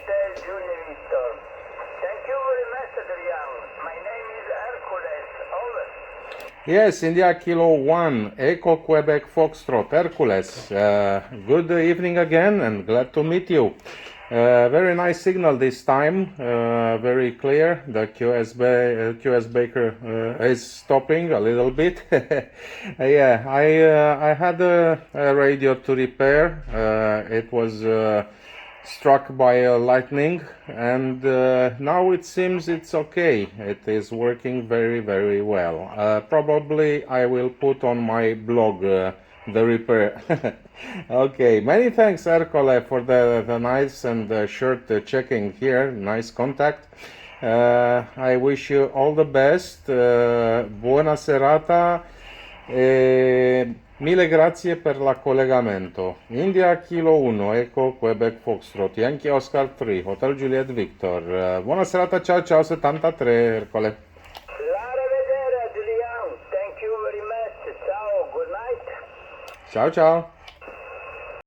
Hotel Junior Victor. Thank you very much, Adrian. My name is Hercules. Over. Yes, India Kilo 1, Echo Quebec Foxtrot, Hercules. Good evening again and glad to meet you. Very nice signal this time, very clear. The QS Baker is stopping a little bit. Yeah, I had a radio to repair. It was struck by lightning, and now it seems it's okay. It is working very well. Probably I will put on my blog the repair. Okay, many thanks Ercole for the nice and short checking here. Nice contact. I wish you all the best. Buona serata. Mille grazie per la collegamento. India Kilo 1, Echo Quebec Foxtrot, Yankee Oscar 3, Hotel Juliet Victor. Buona serata, ciao ciao 73 Ercole. Arrivederci, Adrian. Thank you very much. Ciao. Good night. Ciao ciao.